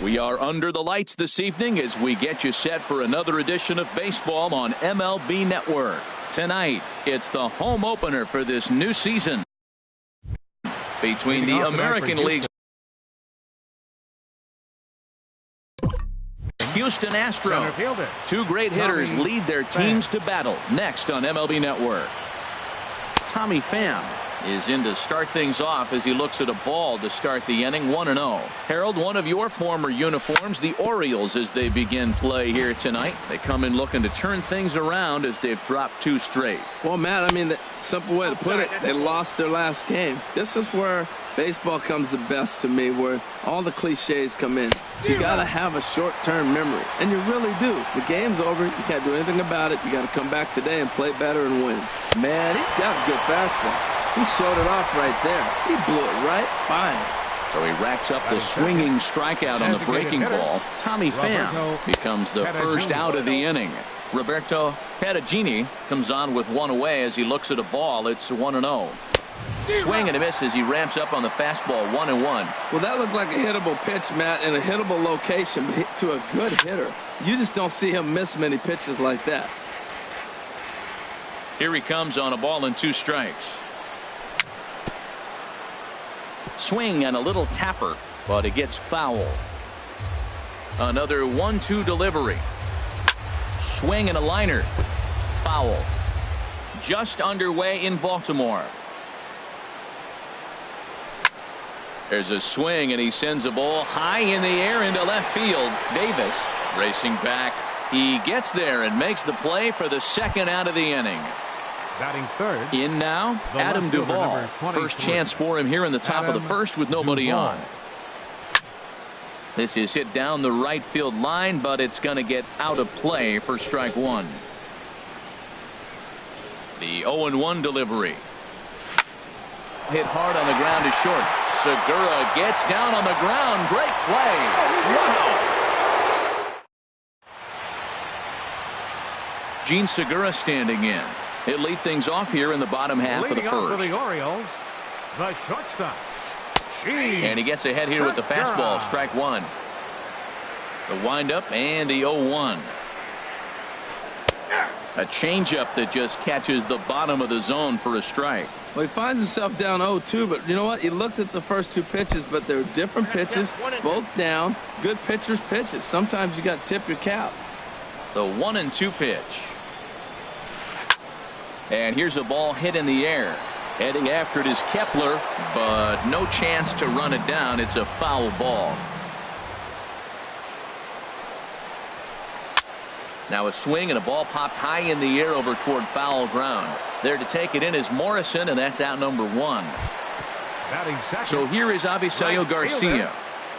We are under the lights this evening as we get you set for another edition of baseball on MLB Network. Tonight, it's the home opener for this new season between the American League's Houston Astros. Two great hitters lead their teams to battle. Next on MLB Network. Tommy Pham is in to start things off as he looks at a ball to start the inning. 1-0. Harold, one of your former uniforms, the Orioles, as they begin play here tonight. They come in looking to turn things around as they've dropped 2 straight. Well, Matt, I mean, the simple way to put it, they lost their last game. This is where baseball comes the best to me, where all the cliches come in. You got to have a short-term memory, and you really do. The game's over. You can't do anything about it. You got to come back today and play better and win. Man, he's got a good fastball. He showed it off right there. He blew it right by him. So he racks up the swinging strikeout on the breaking ball. Tommy Pham becomes the first out of the inning. Roberto Perugini comes on with 1 away as he looks at a ball. It's 1-0. Swing and a miss as he ramps up on the fastball. 1-1. Well, that looked like a hittable pitch, Matt, in a hittable location to a good hitter. You just don't see him miss many pitches like that. Here he comes on a ball and 2 strikes. Swing and a little tapper, but it gets foul. Another 1-2 delivery. Swing and a liner. Foul. Just underway in Baltimore. There's a swing and he sends a ball high in the air into left field. Davis racing back. He gets there and makes the play for the second out of the inning. Batting third. In now, Adam Duvall. First chance for him here in the top of the first with nobody on. This is hit down the right field line, but it's going to get out of play for strike 1. The 0-1 delivery. Hit hard on the ground to short. Segura gets down on the ground. Great play. Wow. Gene Segura standing in. He'll lead things off here in the bottom half of the first. For the Orioles, the shortstop. And he gets ahead here with the fastball. Strike 1. The windup and the 0-1. A changeup that just catches the bottom of the zone for a strike. Well, he finds himself down 0-2, but you know what? He looked at the first 2 pitches, but they're different pitches, both down. Good pitchers' pitches. Sometimes you got to tip your cap. The 1-2 pitch. And here's a ball hit in the air. Heading after it is Kepler, but no chance to run it down. It's a foul ball. Now a swing and a ball popped high in the air over toward foul ground. There to take it in is Morrison, and that's out number 1. So here is Avisail Garcia.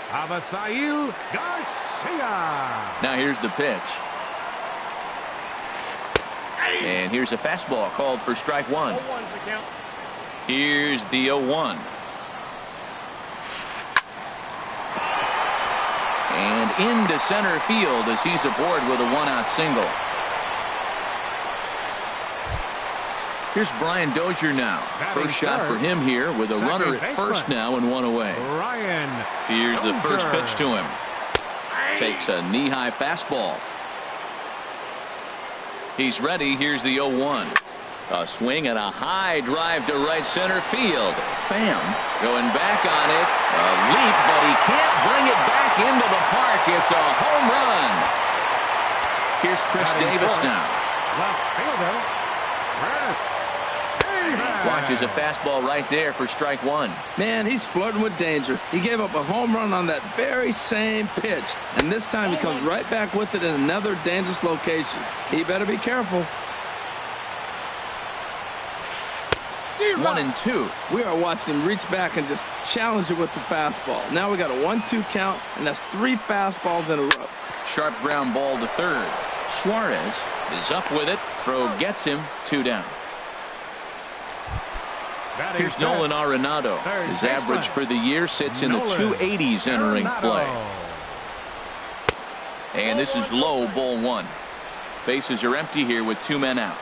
Avisail Garcia. Now here's the pitch. And here's a fastball called for strike 1. Here's the 0-1. And into center field as he's aboard with a 1-out single. Here's Brian Dozier now. First shot for him here with a runner at first now and 1 away. Here's the first pitch to him. Takes a knee-high fastball. He's ready. Here's the 0-1. A swing and a high drive to right center field. Pham going back on it. A leap, but he can't bring it back into the park. It's a home run. Here's Chris Davis now. Watches a fastball right there for strike 1. Man, he's flirting with danger. He gave up a home run on that very same pitch, and this time he comes right back with it in another dangerous location. He better be careful. 1-2. We are watching him reach back and just challenge it with the fastball. Now we got a 1-2 count, and that's 3 fastballs in a row. Sharp ground ball to third. Suarez is up with it. Throw gets him. 2 down. Here's Nolan Arenado. His average for the year sits in the 280s entering play. And this is low, ball 1. Bases are empty here with 2 men out.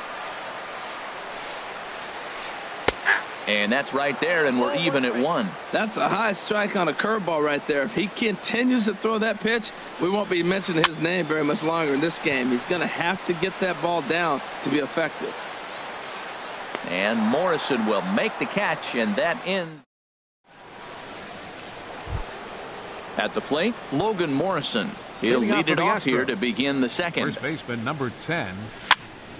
And that's right there, and we're even at 1. That's a high strike on a curveball right there. If he continues to throw that pitch, we won't be mentioning his name very much longer in this game. He's going to have to get that ball down to be effective. And Morrison will make the catch, and that ends. At the plate, Logan Morrison. He'll lead it off here to begin the second. First baseman number 10,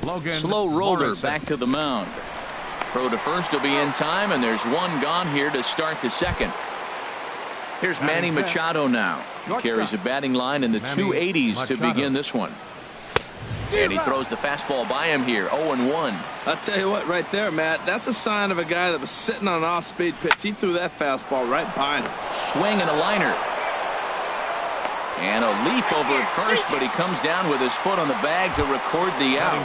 Logan Slow roller Morrison. back to the mound. Throw to first will be in time, and there's one gone here to start the second. Here's Manny Machado now. He carries a batting line in the 280s to begin this one. And he throws the fastball by him here, 0-1. I'll tell you what, right there, Matt, that's a sign of a guy that was sitting on an off-speed pitch. He threw that fastball right by him. Swing and a liner. And a leap over at first, but he comes down with his foot on the bag to record the out.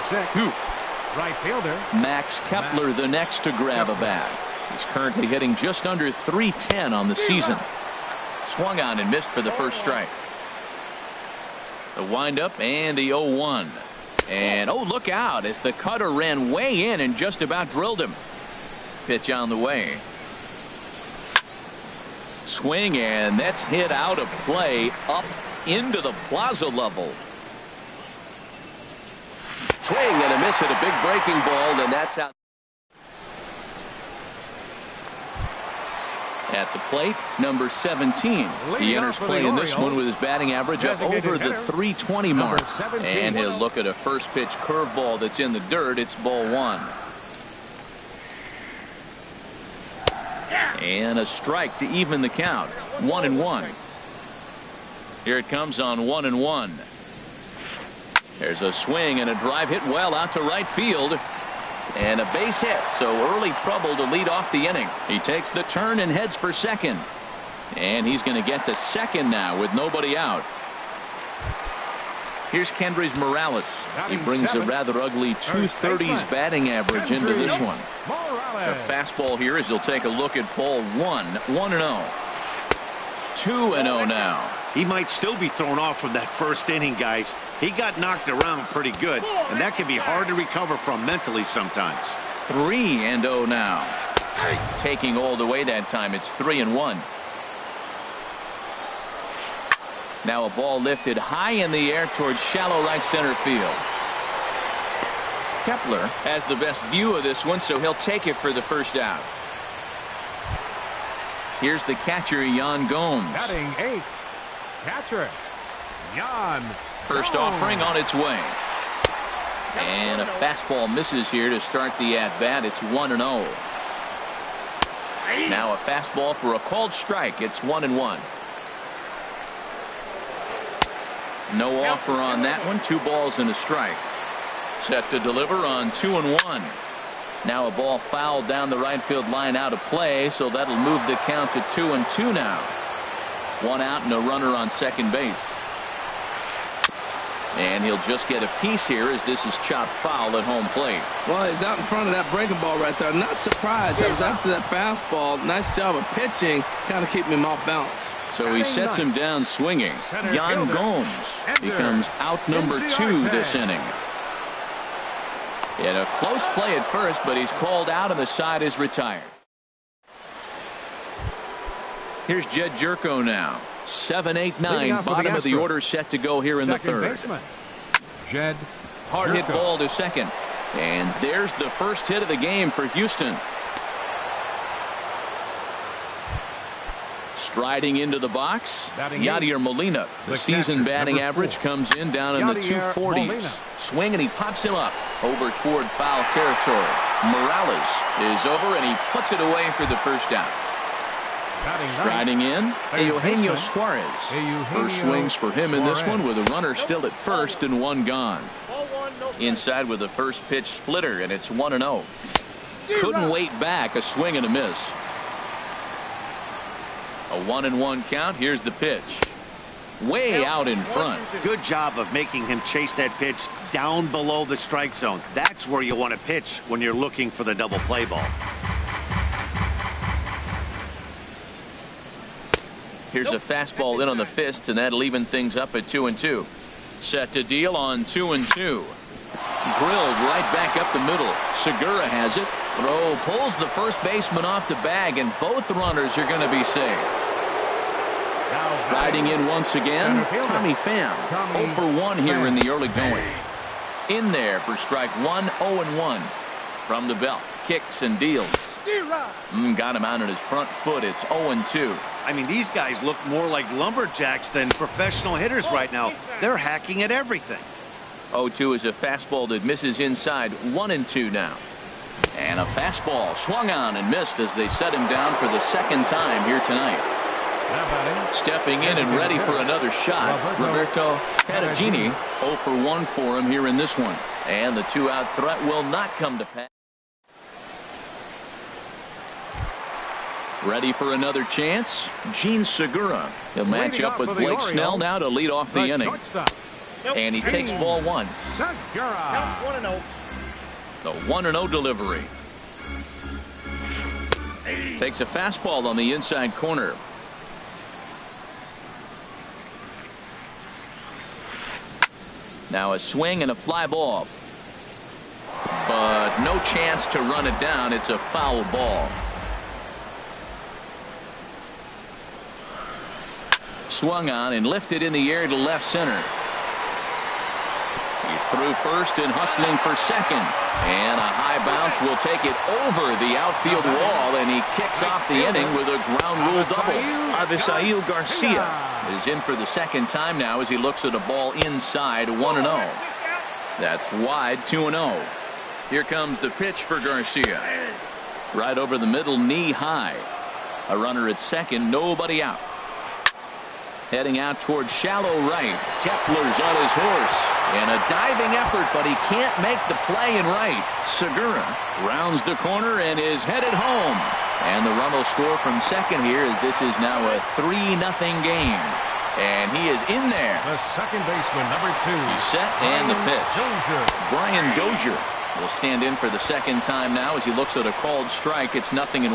Right fielder Max Kepler the next to grab a bat. He's currently hitting just under .310 on the season. Swung on and missed for the first strike. The windup and the 0-1. And oh, look out as the cutter ran way in and just about drilled him. Pitch on the way. Swing, and that's hit out of play up into the plaza level. Swing and a miss at a big breaking ball, and that's out. At the plate, number 17. He enters play in this one with his batting average up over the .320 mark. And he'll look at a first pitch curveball that's in the dirt. It's ball 1. And a strike to even the count. 1-1. Here it comes on 1-1. There's a swing and a drive hit well out to right field. And a base hit, so early trouble to lead off the inning. He takes the turn and heads for second. And he's going to get to second now with nobody out. Here's Kendrys Morales. He brings a rather ugly 230s batting average into this one. A fastball here as he'll take a look at ball 1. 1-0. 2-0 now. He might still be thrown off from that first inning, guys. He got knocked around pretty good, and that can be hard to recover from mentally sometimes. 3-0 now. Taking all the way that time. It's 3-1. Now a ball lifted high in the air towards shallow right center field. Kepler has the best view of this one, so he'll take it for the first out. Here's the catcher, Yan Gomes. Batting 8th. Catcher, Yan. First offering on its way. And a fastball misses here to start the at-bat. It's 1-0. Now a fastball for a called strike. It's 1-1. No offer on that one. 2 balls and a strike. Set to deliver on 2-1. Now a ball fouled down the right field line out of play, so that'll move the count to 2-2 now. 1 out and a runner on second base. And he'll just get a piece here as this is chopped foul at home plate. Well, he's out in front of that breaking ball right there. I'm not surprised. That was after that fastball. Nice job of pitching, kind of keeping him off balance. So he sets him down swinging. Yan Gomes becomes out number 2 this inning. In a close play at first, but he's called out and the side is retired. Here's Jed Jerko now. 7, 8, 9. Bottom of the order set to go here in the third. Jed Hard hit ball to second. And there's the first hit of the game for Houston. Striding into the box, Yadier Molina. The season batting average comes in down in the 240s. Swing and he pops him up over toward foul territory. Morales is over and he puts it away for the first out. Striding in, Eugenio Suarez. First swings for him in this one with a runner still at first and 1 gone. Inside with the first pitch splitter, and it's 1-0. Couldn't wait back. A swing and a miss. A 1-1 count. Here's the pitch. Way out in front. Good job of making him chase that pitch down below the strike zone. That's where you want to pitch when you're looking for the double play ball. Here's a fastball in on the fists, and that'll even things up at 2-2. Set to deal on 2-2. Drilled right back up the middle. Segura has it. Throw pulls the first baseman off the bag, and both runners are going to be safe. Riding in once again, Tommy Pham. 0 for 1 here in the early going. In there for strike 1, 0-1. From the belt, kicks and deals. Got him out on his front foot. It's 0-2. I mean, these guys look more like lumberjacks than professional hitters right now. They're hacking at everything. 0-2 is a fastball that misses inside. 1-2 now. And a fastball swung on and missed as they set him down for the second time here tonight. Stepping in and ready for another shot, Roberto Perugini. 0 for 1 for him here in this one. And the 2-out threat will not come to pass. Ready for another chance, Gene Segura. He'll match up with Blake Snell now to lead off the inning. And he takes ball 1. The 1-0 delivery. Takes a fastball on the inside corner. Now a swing and a fly ball. But no chance to run it down. It's a foul ball. Swung on and lifted in the air to left center. He's through first and hustling for second. And a high bounce will take it over the outfield wall, and he kicks off the inning with a ground rule double. Avisail Garcia is in for the second time now as he looks at a ball inside. 1-0. That's wide. 2-0. Here comes the pitch for Garcia. Right over the middle, knee high. A runner at second, nobody out. Heading out towards shallow right. Kepler's on his horse. And a diving effort, but he can't make the play in right. Segura rounds the corner and is headed home. And the run will score from second here as this is now a 3-0 game. And he is in there. The second baseman, number 2. He's set and the pitch. Brian Dozier will stand in for the second time now as he looks at a called strike. It's 0-1.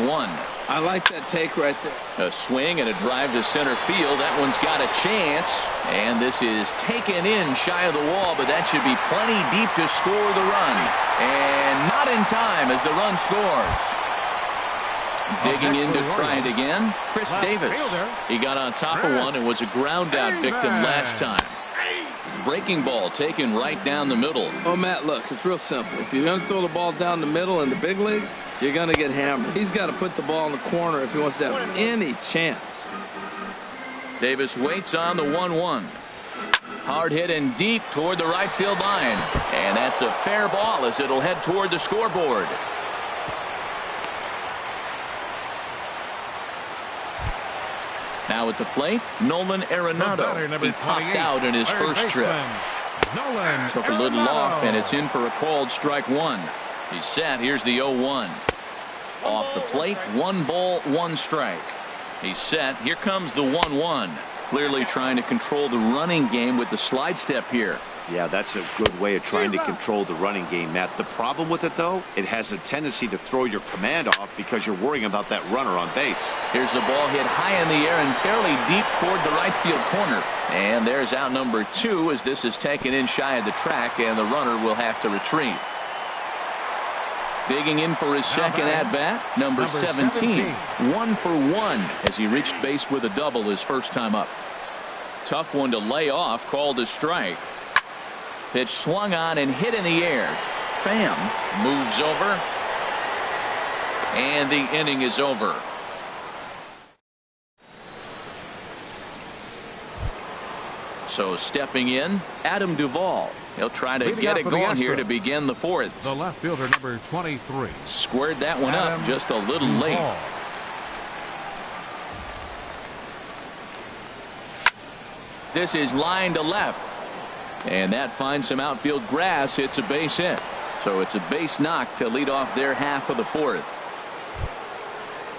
I like that take right there. A swing and a drive to center field. That one's got a chance. And this is taken in shy of the wall, but that should be plenty deep to score the run. And not in time as the run scores. Digging in to try it again, Chris Davis. He got on top of one and was a ground out victim last time. Breaking ball taken right down the middle. Oh, Matt, look, it's real simple. If you're going to throw the ball down the middle in the big leagues, you're going to get hammered. He's got to put the ball in the corner if he wants to have any chance. Davis waits on the 1-1. Hard hit and deep toward the right field line. And that's a fair ball as it'll head toward the scoreboard. Now at the plate, Nolan Arenado. He popped out in his first trip. Took a little off, and it's in for a called strike 1. He's set. Here's the 0-1. Off the plate, 1 ball, 1 strike. He's set. Here comes the 1-1. Clearly trying to control the running game with the slide step here. Yeah, that's a good way of trying to control the running game, Matt. The problem with it, though, it has a tendency to throw your command off because you're worrying about that runner on base. Here's the ball hit high in the air and fairly deep toward the right field corner. And there's out number 2 as this is taken in shy of the track, and the runner will have to retreat. Digging in for his second at-bat, number 17. 1 for 1 as he reached base with a double his first time up. Tough one to lay off, called a strike. Pitch swung on and hit in the air. Pham moves over. And the inning is over. So stepping in, Adam Duvall. He'll try to get it going here to begin the 4th. The left fielder, number 23. Squared that one up just a little late. This is line to left. And that finds some outfield grass. It's a base hit. So it's a base knock to lead off their half of the 4th.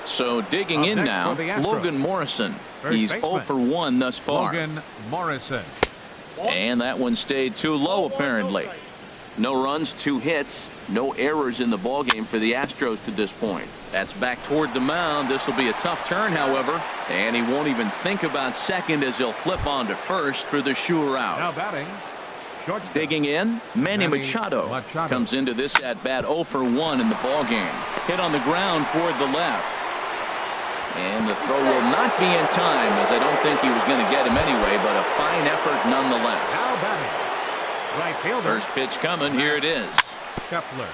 So digging in now, Logan Morrison. He's 0 for 1 thus far. Logan Morrison. And that one stayed too low apparently. No runs, 2 hits, no errors in the ballgame for the Astros to this point. That's back toward the mound. This will be a tough turn, however, and he won't even think about second as he'll flip on to first for the sure out. Now batting. Digging in, Manny Machado comes into this at bat 0 for 1 in the ballgame. Hit on the ground toward the left. And the throw will not be in time, as I don't think he was going to get him anyway, but a fine effort nonetheless. Now batting, right fielder. First pitch coming. Here it is. Kepler.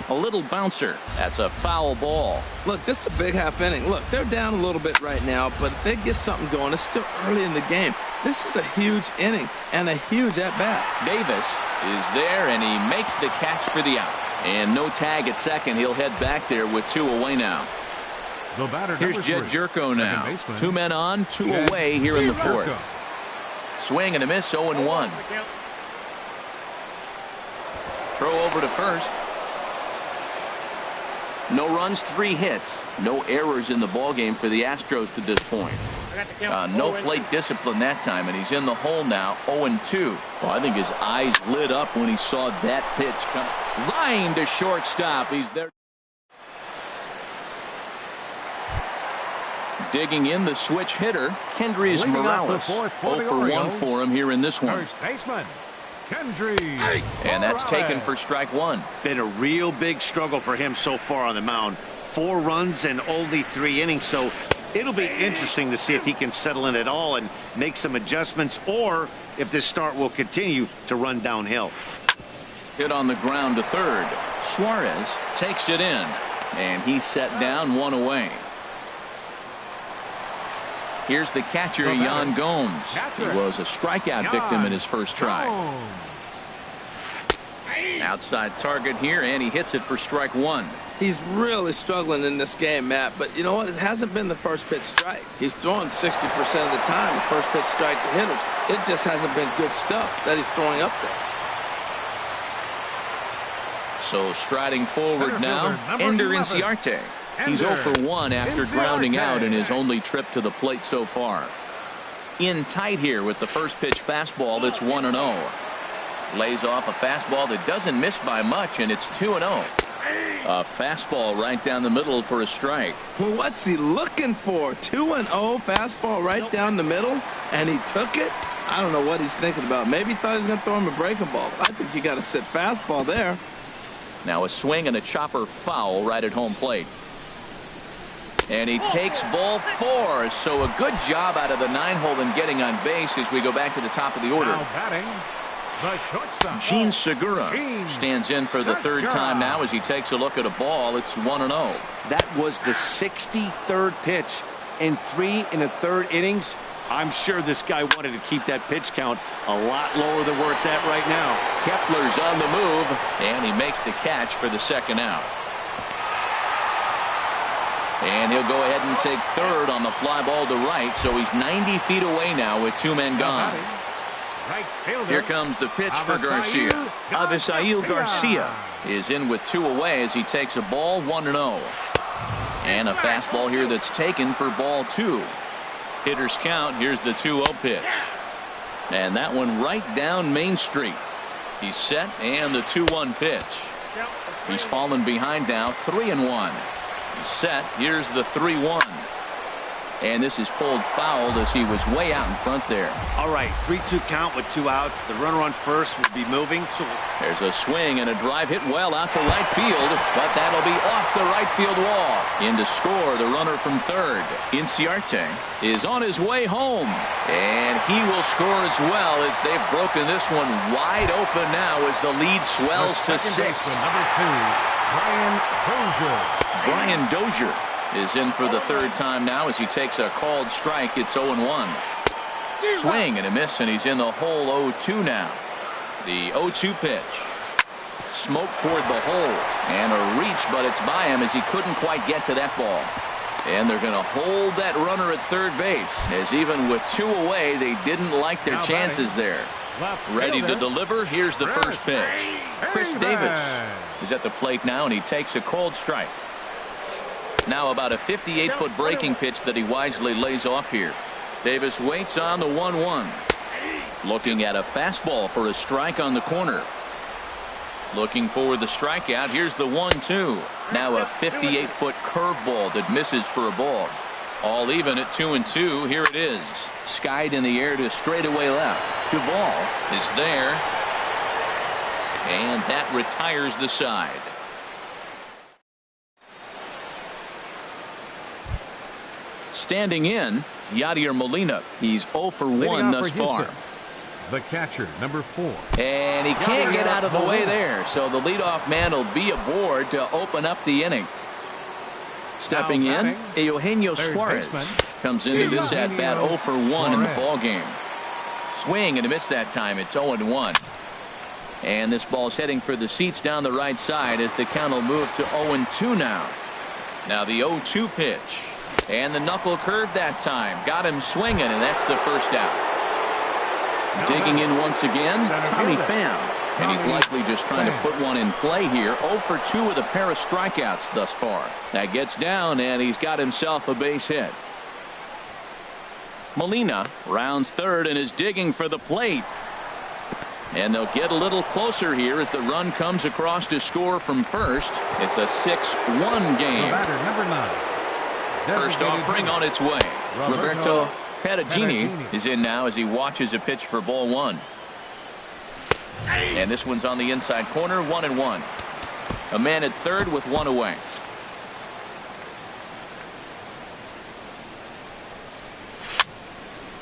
A little bouncer. That's a foul ball. Look, this is a big half inning. Look, they're down a little bit right now, but if they get something going, it's still early in the game. This is a huge inning and a huge at-bat. Davis is there, and he makes the catch for the out. And no tag at second. He'll head back there with 2 away now. The batter, here's Jed Jerko now. 2 men on, 2 away here in the 4th. Swing and a miss, 0-1. Throw over to first. No runs, 3 hits. No errors in the ballgame for the Astros to this point. No plate discipline that time, and he's in the hole now, 0-2. Well, I think his eyes lit up when he saw that pitch come. Line to shortstop. He's there. Digging in the switch hitter, Kendrys Morales. 0 for 1 for him here in this one. First baseman, Kendrys. And that's taken for strike 1. Been a real big struggle for him so far on the mound. 4 runs and only 3 innings, so it'll be interesting to see if he can settle in at all and make some adjustments, or if this start will continue to run downhill. Hit on the ground to third. Suarez takes it in, and he's set down 1 away. Here's the catcher, Yan Gomes. He was a strikeout victim in his first try. Outside target here, and he hits it for strike 1. He's really struggling in this game, Matt, but you know what? It hasn't been the first pitch strike. He's throwing 60% of the time the first pitch strike to hitters. It just hasn't been good stuff that he's throwing up there. So striding forward now, Ender Inciarte. He's 0 for 1 after grounding out in his only trip to the plate so far. In tight here with the first pitch fastball that's 1-0. Lays off a fastball that doesn't miss by much, and it's 2-0. A fastball right down the middle for a strike. Well, what's he looking for? 2-0 fastball right down the middle, and he took it? I don't know what he's thinking about. Maybe he thought he was going to throw him a breaking ball. I think you got to sit fastball there. Now a swing and a chopper foul right at home plate. And he takes ball 4. So a good job out of the 9-hole in getting on base as we go back to the top of the order. Now batting, the shortstop, Gene Segura stands in for the 3rd time now as he takes a look at a ball. It's 1-0. That was the 63rd pitch in 3 1/3 innings. I'm sure this guy wanted to keep that pitch count a lot lower than where it's at right now. Kepler's on the move, and he makes the catch for the 2nd out. And he'll go ahead and take 3rd on the fly ball to right, so he's 90 feet away now with 2 men gone. Here comes the pitch for Garcia. Avisail Garcia is in with 2 away as he takes a ball 1-0. And a fastball here that's taken for ball 2. Hitters count. Here's the 2-0 pitch. And that one right down Main Street. He's set, and the 2-1 pitch. He's fallen behind now, 3-1. He's set. Here's the 3-1. And this is pulled fouled as he was way out in front there. All right, 3-2 count with 2 outs. The runner on first will be moving. So there's a swing and a drive hit well out to right field, but that'll be off the right field wall. In to score the runner from 3rd. Inciarte is on his way home, and he will score as well as they've broken this one wide open now as the lead swells to 6. Number 2, Brian Dozier. Brian Dozier is in for the 3rd time now as he takes a called strike. It's 0-1. Swing and a miss, and he's in the hole 0-2 now. The 0-2 pitch. Smoke toward the hole, and a reach, but it's by him as he couldn't quite get to that ball. And they're going to hold that runner at 3rd base, as even with 2 away, they didn't like their chances there. Ready to deliver. Here's the first pitch. Chris Davis is at the plate now, and he takes a called strike. Now about a 58-foot breaking pitch that he wisely lays off here. Davis waits on the 1-1. Looking at a fastball for a strike on the corner. Looking for the strikeout. Here's the 1-2. Now a 58-foot curveball that misses for a ball. All even at 2-2. Here it is. Skied in the air to straightaway left. Duvall is there. And that retires the side. Standing in, Yadier Molina. He's 0 for 1 thus far. The catcher, number 4. And he can't get out of the way there, so the leadoff man will be aboard to open up the inning. Stepping in, Eugenio Suarez comes into this at bat 0 for 1 in the ball game. Swing and a miss that time. It's 0-1. And this ball's heading for the seats down the right side as the count will move to 0-2 now. Now the 0-2 pitch. And the knuckle curve that time. Got him swinging, and that's the first out. Digging in once again, Tommy Pham. And he's likely just trying to put one in play here. 0 for 2 with a pair of strikeouts thus far. That gets down, and he's got himself a base hit. Molina rounds third and is digging for the plate. And they'll get a little closer here as the run comes across to score from first. It's a 6-1 game. Number 9. First offering on its way. Roberto Perugini is in now as he watches a pitch for ball 1. And this one's on the inside corner, 1-1. A man at third with 1 away.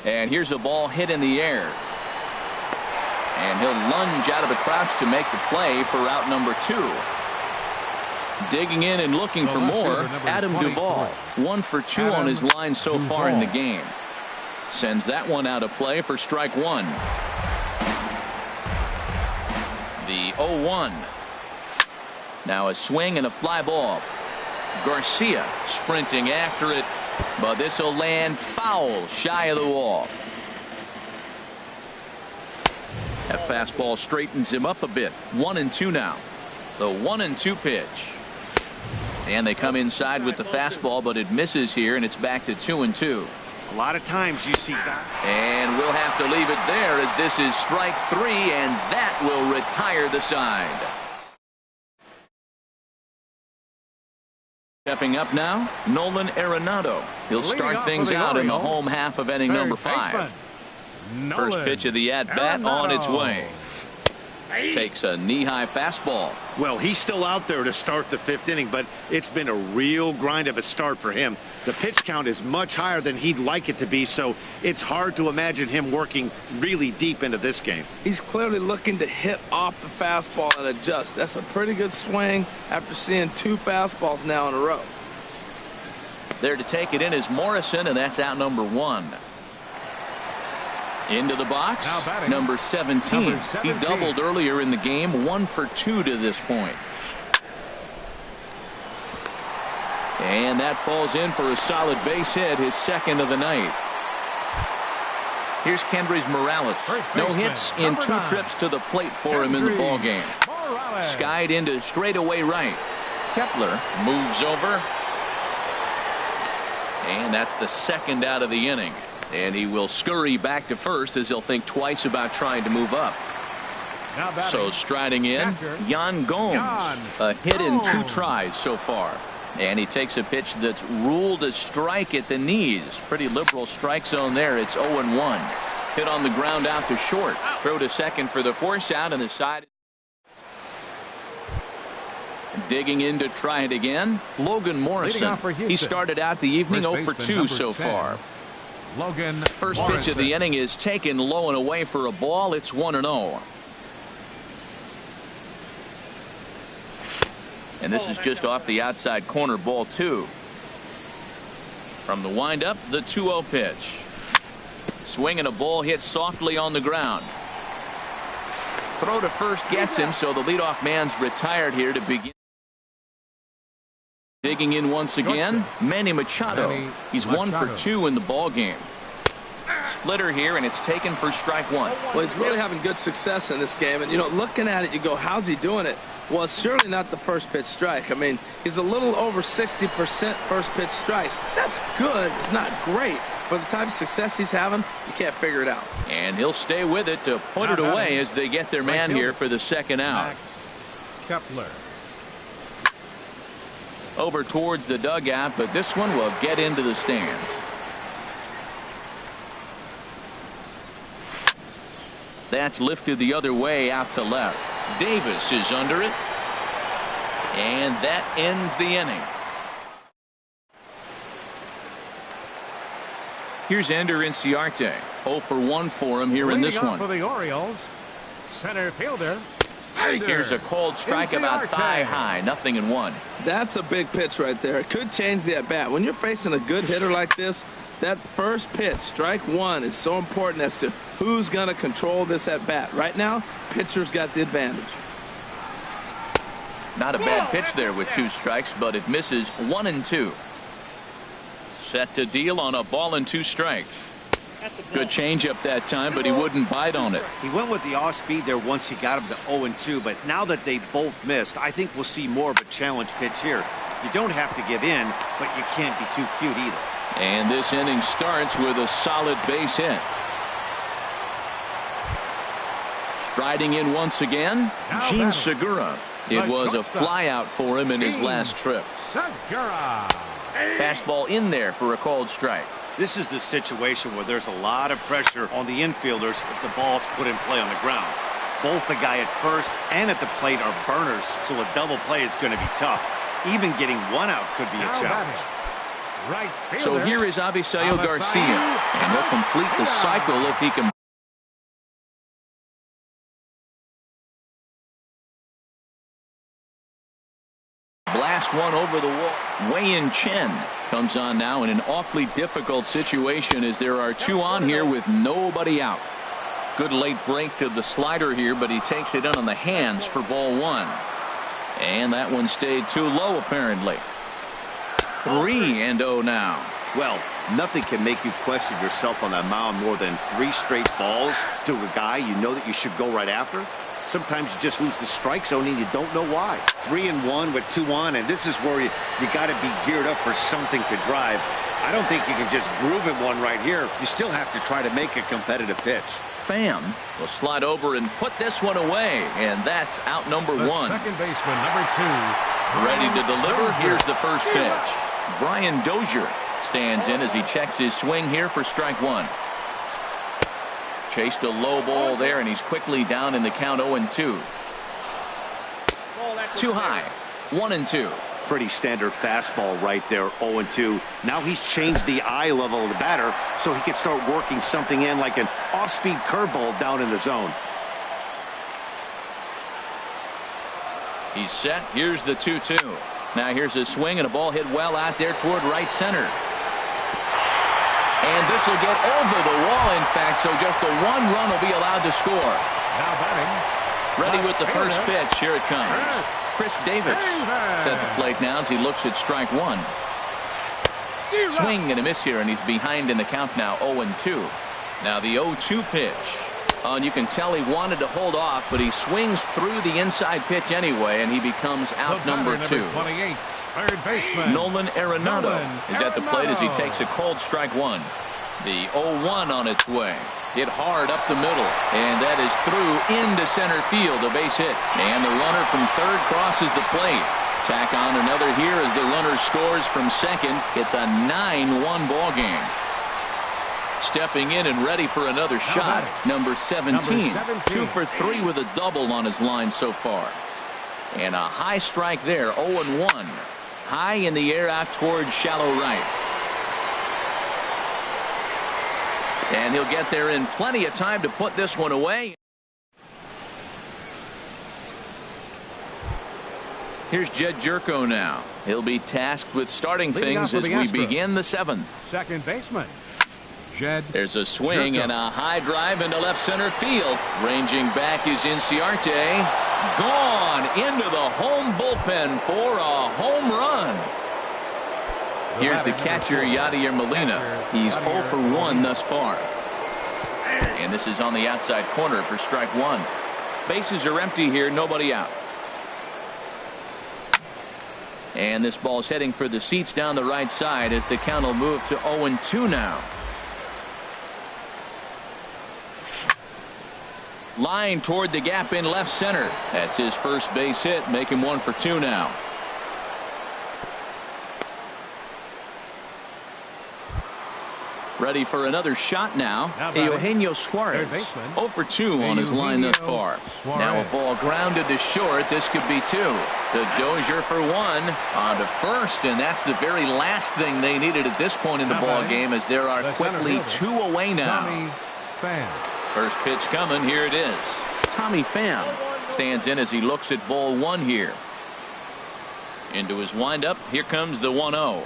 And here's a ball hit in the air. And he'll lunge out of the crouch to make the play for out number 2. Digging in and looking for more, Adam Duvall. 1 for 2 on his line so far in the game. Sends that one out of play for strike 1. The 0-1. Now a swing and a fly ball. Garcia sprinting after it, but this will land foul shy of the wall. That fastball straightens him up a bit. 1-2 now. The 1-2 pitch. And they come inside with the fastball, but it misses here, and it's back to 2-2. A lot of times you see that. And we'll have to leave it there as this is strike 3, and that will retire the side. Stepping up now, Nolan Arenado. He'll start things out in the home half of inning number 5. First pitch of the at-bat on its way. Takes a knee-high fastball. Well, he's still out there to start the 5th inning, but it's been a real grind of a start for him. The pitch count is much higher than he'd like it to be, so it's hard to imagine him working really deep into this game. He's clearly looking to hit off the fastball and adjust. That's a pretty good swing after seeing 2 fastballs now in a row. There to take it in is Morrison, and that's out number 1. Into the box, number 17. He doubled earlier in the game, 1 for 2 to this point. And that falls in for a solid base hit, his 2nd of the night. Here's Kendrys Morales. No hits in 2 trips to the plate for him in the ball game. Skied into straightaway right. Kepler moves over. And that's the 2nd out of the inning. And he will scurry back to first as he'll think twice about trying to move up. So striding in, Yan Gomes. A hit in 2 tries so far. And he takes a pitch that's ruled a strike at the knees. Pretty liberal strike zone there. It's 0-1. Hit on the ground out to short. Throw to second for the force out, and the side. Digging in to try it again, Logan Morrison. He started out the evening 0 for 2 so far. First pitch of the inning is taken low and away for a ball. It's 1-0. And this is just off the outside corner, ball 2. From the windup, the 2-0 pitch. Swing and a ball hit softly on the ground. Throw to first gets him, so the leadoff man's retired here to begin. Digging in once again, Manny Machado. He's 1 for 2 in the ball game. Splitter here, and it's taken for strike 1. Well, he's really having good success in this game, and looking at it, you go, how's he doing it? Well, it's surely not the first pitch strike. I mean, he's a little over 60% first pitch strikes. That's good. It's not great. For the type of success he's having, you can't figure it out. And he'll stay with it to put it away as they get their man here for the 2nd out. Kepler. Over towards the dugout, but this one will get into the stands. That's lifted the other way out to left. Davis is under it. And that ends the inning. Here's Ender Inciarte. 0 for 1 for him here in this one. For the Orioles, center fielder. Here's a cold strike about thigh high. 0-1. That's a big pitch right there. It could change the at-bat. When you're facing a good hitter like this, that first pitch, strike one, is so important as to who's going to control this at-bat. Right now, pitcher's got the advantage. Not a bad pitch there with 2 strikes, but it misses. 1-2. Set to deal on a ball and 2 strikes. Good changeup that time, but he wouldn't bite on it. He went with the off speed there once he got him to 0-2, but now that they both missed, I think we'll see more of a challenge pitch here. You don't have to give in, but you can't be too cute either. And this inning starts with a solid base hit. Striding in once again, Gene Segura. It was a flyout for him in his last trip. Segura. Fastball in there for a cold strike. This is the situation where there's a lot of pressure on the infielders if the ball's put in play on the ground. Both the guy at first and at the plate are burners, so a double play is going to be tough. Even getting one out could be a challenge. Right fielder. So here is Avisail Garcia, and he'll complete the cycle if he can. Blast one over the wall. Wei-Yin Chen comes on now in an awfully difficult situation as there are 2 on here with nobody out. Good late break to the slider here, but he takes it in on the hands for ball 1. And that one stayed too low apparently. 3-0 now. Well, nothing can make you question yourself on that mound more than 3 straight balls to a guy you know that you should go right after. Sometimes you just lose the strike zone and you don't know why. 3-1 with 2 on, and this is where you got to be geared up for something to drive. I don't think you can just groove him one right here. You still have to try to make a competitive pitch. Pham will slide over and put this one away, and that's out number 1. Second baseman, number 2. Ready to deliver. Here's the first pitch. Brian Dozier stands in as he checks his swing here for strike 1. Chased a low ball there, and he's quickly down in the count. 0-2. Too high. 1-2. Pretty standard fastball right there. 0-2. Now he's changed the eye level of the batter so he can start working something in like an off-speed curveball down in the zone. He's set. Here's the 2-2. Now here's a swing and a ball hit well out there toward right center. And this will get over the wall, in fact, so just the 1 run will be allowed to score. Now batting. Ready with the first pitch. Here it comes. Chris Davis at the plate now as he looks at strike 1. Swing and a miss here, and he's behind in the count now. 0-2. Now the 0-2 pitch. And you can tell he wanted to hold off, but he swings through the inside pitch anyway, and he becomes out number 2. 28, third baseman. Nolan Arenado is at the plate as he takes a cold strike 1. The 0-1 on its way. Hit hard up the middle, and that is through into center field, a base hit. And the runner from third crosses the plate. Tack on another here as the runner scores from second. It's a 9-1 ball game. Stepping in and ready for another shot, number 17. 2 for 3 with a double on his line so far. And a high strike there. 0-1. High in the air out towards shallow right. And he'll get there in plenty of time to put this one away. Here's Jed Jerko now. He'll be tasked with starting things as we begin the 7th. Second baseman. Jed. There's a swing and a high drive into left center field. Ranging back is Inciarte. Gone into the home bullpen for a home run. Here's the catcher, Yadier Molina. He's 0 for 1 thus far. And this is on the outside corner for strike 1. Bases are empty here, nobody out. And this ball's heading for the seats down the right side as the count will move to 0-2 now. Line toward the gap in left center. That's his first base hit. Make him 1 for 2 now. Ready for another shot now. Eugenio Suarez 0 for 2 on his line thus far. Now a ball grounded to short. This could be 2. The Dozier for 1 on to first, and that's the very last thing they needed at this point in the ball game, as there are quickly 2 away now. First pitch coming. Here it is. Tommy Pham stands in as he looks at ball 1 here. Into his windup. Here comes the 1-0.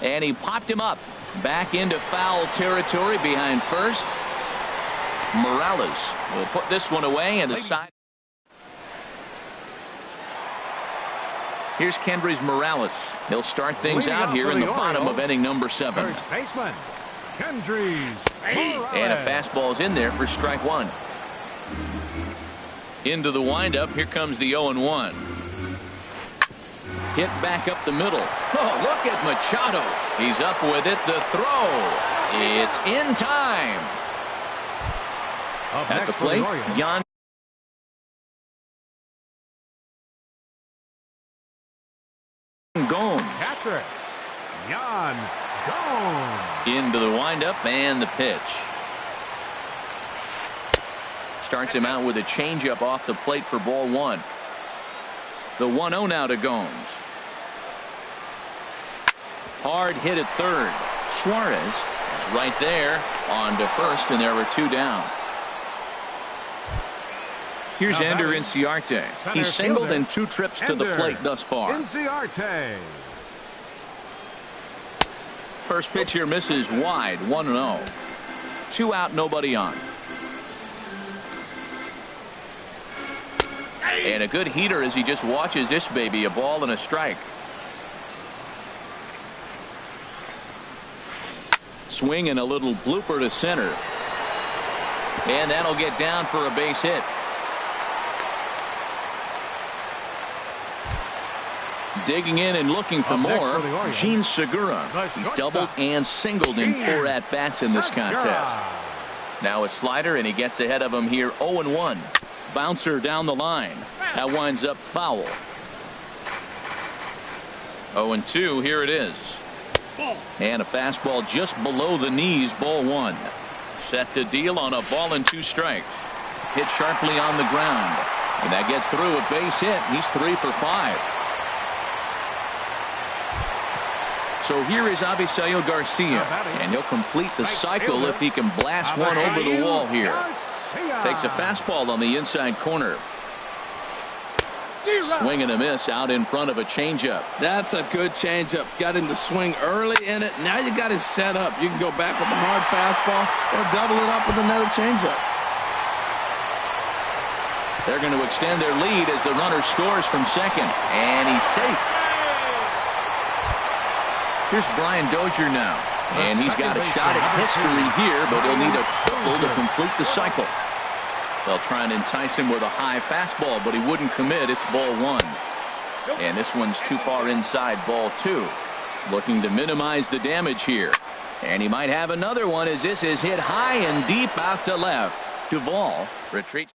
And he popped him up. Back into foul territory behind first. Morales will put this one away, and the side. Here's Kendrys Morales. He'll start things out here in the bottom of inning number 7. First baseman, Kendrys Morales. And a fastball's in there for strike 1. Into the windup. Here comes the 0-1. Hit back up the middle. Oh, look at Machado. He's up with it. The throw. It's in time. At the plate, Jan Gomes. Catcher, Jan Gomes. Into the windup and the pitch. Starts him out with a changeup off the plate for ball 1. The 1-0 now to Gomes. Hard hit at third. Suarez is right there on to first, and there were 2 down. Here's Ender Inciarte. He's singled in 2 trips to the plate thus far. Inciarte. First pitch here misses wide. 1-0. 2 out, nobody on. And a good heater as he just watches this baby. A ball and a strike. Swing and a little blooper to center. And that'll get down for a base hit. Digging in and looking for more, Gene Segura. He's doubled and singled in 4 at-bats in this contest. Now a slider, and he gets ahead of him here. 0-1. Bouncer down the line. That winds up foul. 0-2. Here it is. And a fastball just below the knees. Ball 1. Set to deal on a ball and 2 strikes. Hit sharply on the ground. And that gets through a base hit. He's 3 for 5. So here is Avisail Garcia, and he'll complete the cycle if he can blast one over the wall here. Takes a fastball on the inside corner. Swing and a miss out in front of a changeup. That's a good changeup. Got him to swing early in it. Now you got him set up. You can go back with a hard fastball or double it up with another changeup. They're going to extend their lead as the runner scores from second, and he's safe. Here's Brian Dozier now, and he's got a shot at history here, but he'll need a triple to complete the cycle. They'll try and entice him with a high fastball, but he wouldn't commit. It's ball 1. And this one's too far inside. Ball 2. Looking to minimize the damage here. And he might have another one as this is hit high and deep out to left. Duvall retreats.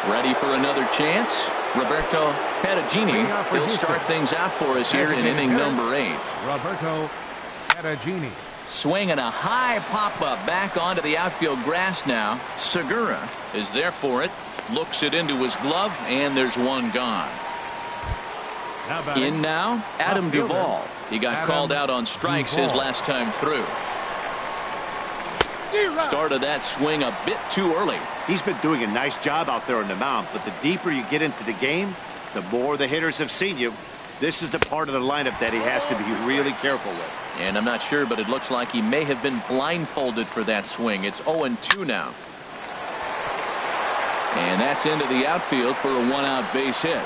Ready for another chance. Roberto Perugini. He'll start things out for us here in inning number 8. Roberto Perugini. Swing and a high pop-up back onto the outfield grass now. Segura is there for it. Looks it into his glove, and there's one gone. In now, Adam Duvall. He got called out on strikes his last time through. Started that swing a bit too early. He's been doing a nice job out there on the mound, but the deeper you get into the game, the more the hitters have seen you. This is the part of the lineup that he has to be really careful with. And I'm not sure, but it looks like he may have been blindfolded for that swing. It's 0-2 now. And that's into the outfield for a 1-out base hit.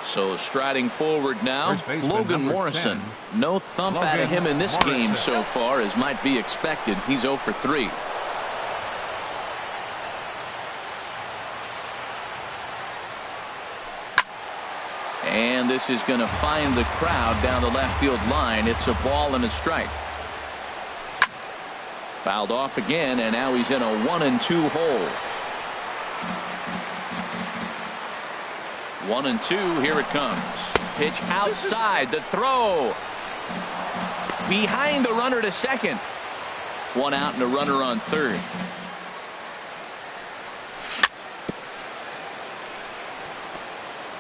So striding forward now, Logan Morrison. No thump out of him in this game so far, as might be expected. He's 0 for 3. And this is going to find the crowd down the left field line. It's a ball and a strike. Fouled off again, and now he's in a 1-2 hole. 1-2. Here it comes. Pitch outside. The throw. Behind the runner to second. One out and a runner on third.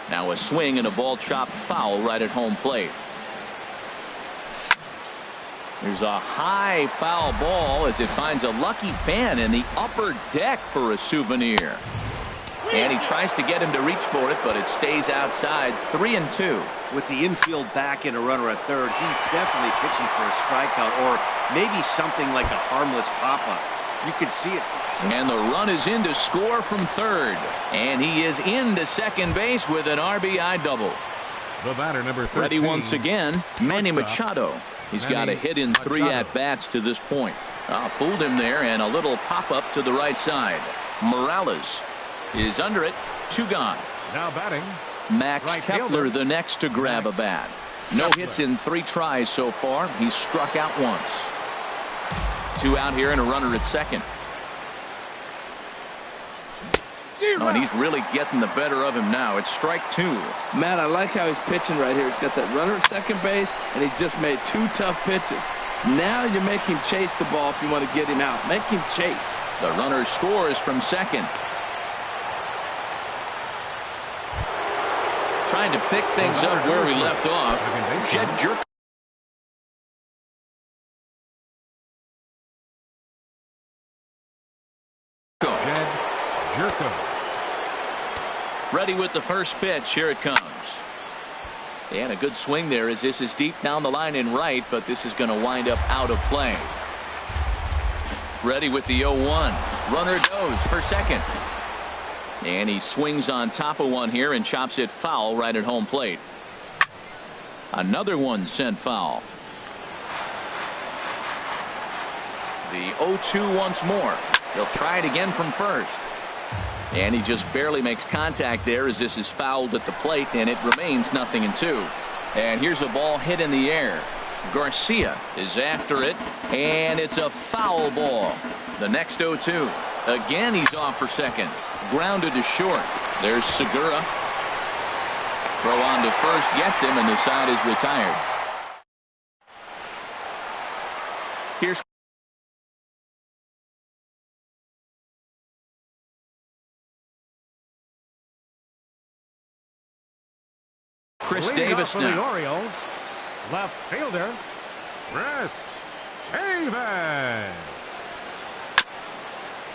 Now a swing and a ball chopped foul right at home plate. There's a high foul ball as it finds a lucky fan in the upper deck for a souvenir. And he tries to get him to reach for it, but it stays outside. 3-2. With the infield back and a runner at third, he's definitely pitching for a strikeout or maybe something like a harmless pop-up. You could see it. And the run is in to score from third. And he is into second base with an RBI double. The batter, number 13. Ready once again, Manny Machado. He's got a hit in 3 at-bats to this point. Fooled him there, and a little pop-up to the right side. Morales is under it. 2 gone. Now batting, Max right Kepler, fielder. the next to grab a bat. No hits in 3 tries so far. He's struck out once. 2 out here and a runner at second. Oh, and he's really getting the better of him now. It's strike 2. Matt, I like how he's pitching right here. He's got that runner at second base, and he just made 2 tough pitches. Now you make him chase the ball if you want to get him out. Make him chase. The runner scores from second. Trying to pick things up where we left off. Jed Jerk. Ready with the first pitch. Here it comes. And a good swing there as this is deep down the line in right, but this is going to wind up out of play. Ready with the 0-1. Runner goes for second. And he swings on top of one here and chops it foul right at home plate. Another one sent foul. The 0-2 once more. He'll try it again from first. And he just barely makes contact there as this is fouled at the plate, and it remains 0-2. And here's a ball hit in the air. Garcia is after it, and it's a foul ball. The next 0-2. Again, he's off for second. Grounded to short. There's Segura. Throw on to first, gets him, and the side is retired. Here's Chris Davis now. now. The Orioles, left fielder, Chris Davis.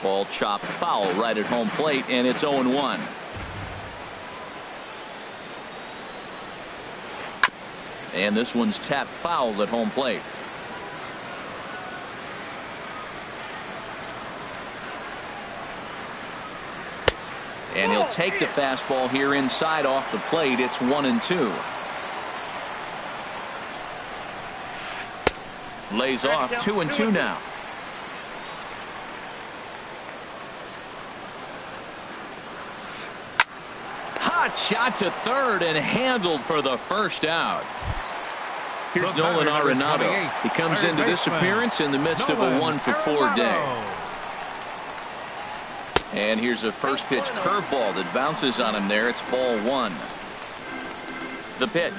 Ball chopped foul right at home plate, and it's 0-1. And this one's tapped foul at home plate. And he'll take the fastball here inside off the plate. It's 1-2. Lays off 2-2 now. Hot shot to third and handled for the first out. Here's Nolan Arenado. He comes into this appearance in the midst of a 1-for-4 day. And here's a first pitch curveball that bounces on him there. It's ball 1. The pitch.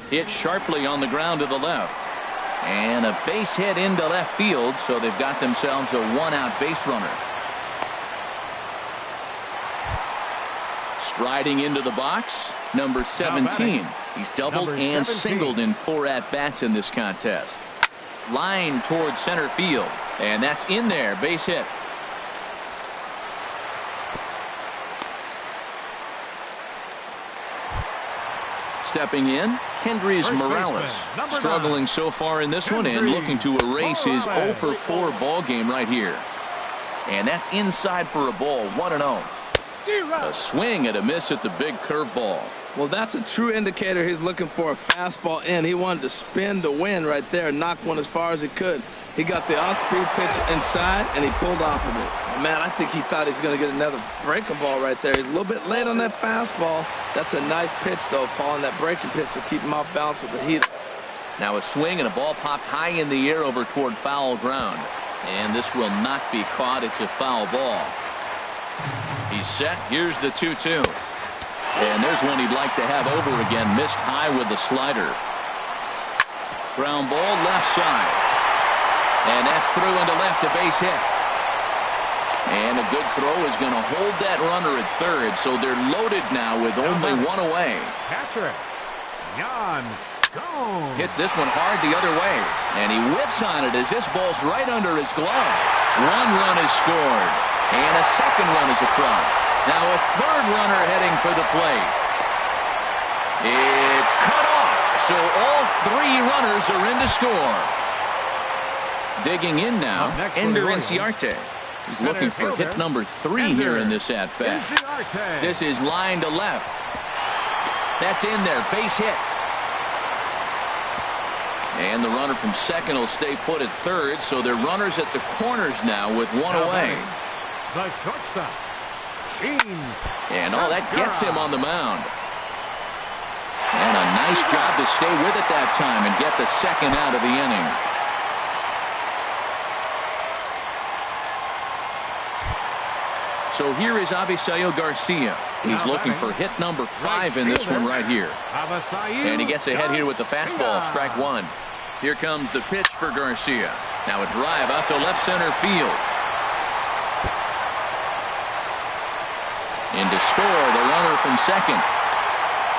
Hit sharply on the ground to the left. And a base hit into left field, so they've got themselves a 1-out base runner. Striding into the box, number 17. He's doubled and singled in 4 at-bats in this contest. Line towards center field, and that's in there. Base hit. Stepping in, Kendrys Morales. Struggling so far in this one and looking to erase his 0-for-4 ball game right here. And that's inside for a ball. 1-0. A swing and a miss at the big curveball. Well, that's a true indicator he's looking for a fastball in. He wanted to spin to win right there, knock one as far as he could. He got the off-speed pitch inside, and he pulled off of it. Man, I think he thought he was going to get another breaking ball right there. He's a little bit late on that fastball. That's a nice pitch, though, following that breaking pitch to keep him off balance with the heater. Now a swing and a ball popped high in the air over toward foul ground. And this will not be caught. It's a foul ball. He's set. Here's the 2-2. And there's one he'd like to have over again. Missed high with the slider. Ground ball left side. And that's through into left, a base hit. And a good throw is going to hold that runner at third. So they're loaded now with only one away. Catcher. Jan. Gone. Hits this one hard the other way. And he whips on it as this ball's right under his glove. One run is scored. And a second run is across. Now a third runner heading for the plate. It's cut off. So all three runners are in to score. Digging in now, Ender Inciarte. He's looking for hit number 3 here in this at-bat. This is line to left. That's in there. Base hit. And the runner from second will stay put at third, so they're runners at the corners now with one away. The shortstop. And all that gets him on the mound. And a nice job to stay with it that time and get the second out of the inning. So here is Avisail Garcia. He's looking for hit number 5 in this one right here. And he gets ahead here with the fastball, strike one. Here comes the pitch for Garcia. Now a drive out to left center field. In to score the runner from second.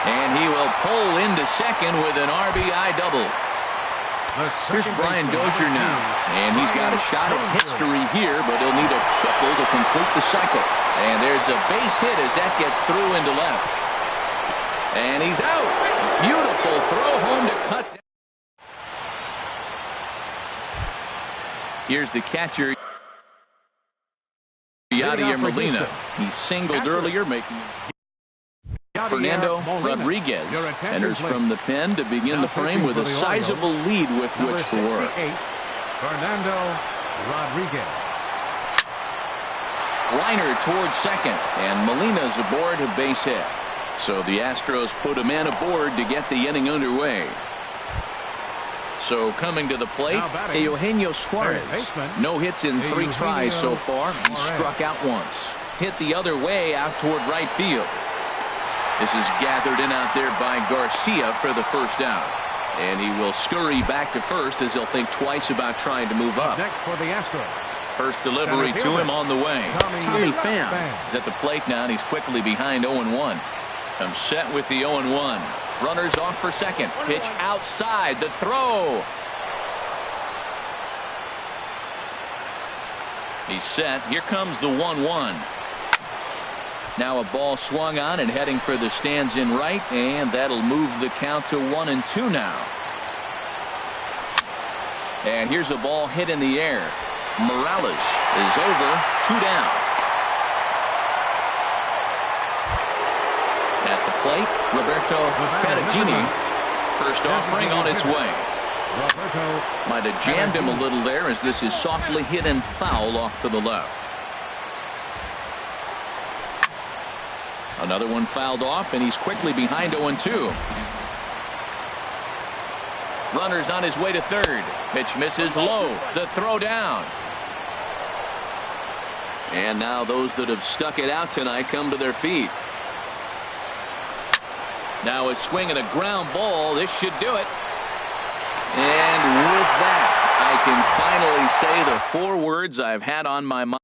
And he will pull into second with an RBI double. Here's Brian Dozier now. And he's got a shot at history here, but he'll need a triple to complete the cycle. And there's a base hit as that gets through into left. And he's out. Beautiful throw home to cut down. Here's the catcher, Yadier Molina. He singled earlier, making Fernando Rodriguez enters from the pen to begin the frame with a sizable lead with which to work. Fernando Rodriguez. Liner towards second, and Molina's aboard a base hit. So the Astros put a man aboard to get the inning underway. So coming to the plate, Eugenio Suarez. No hits in 3 tries so far. He struck out once. Hit the other way out toward right field. This is gathered in out there by Garcia for the first out. And he will scurry back to first as he'll think twice about trying to move up. Next for the Astros. First delivery to him on the way. Tommy Pham is at the plate now, and he's quickly behind 0-1. Comes set with the 0-1. Runners off for second. Pitch outside. The throw. He's set. Here comes the 1-1. Now a ball swung on and heading for the stands in right, and that'll move the count to 1-2 now. And here's a ball hit in the air. Morales is over, 2 down. At the plate, Roberto Perugini. First offering on its way. Might have jammed him a little there as this is softly hit and foul off to the left. Another one fouled off, and he's quickly behind 0-2. Runner's on his way to third. Pitch misses low. The throw down. And now those that have stuck it out tonight come to their feet. Now a swing and a ground ball. This should do it. And with that, I can finally say the 4 words I've had on my mind.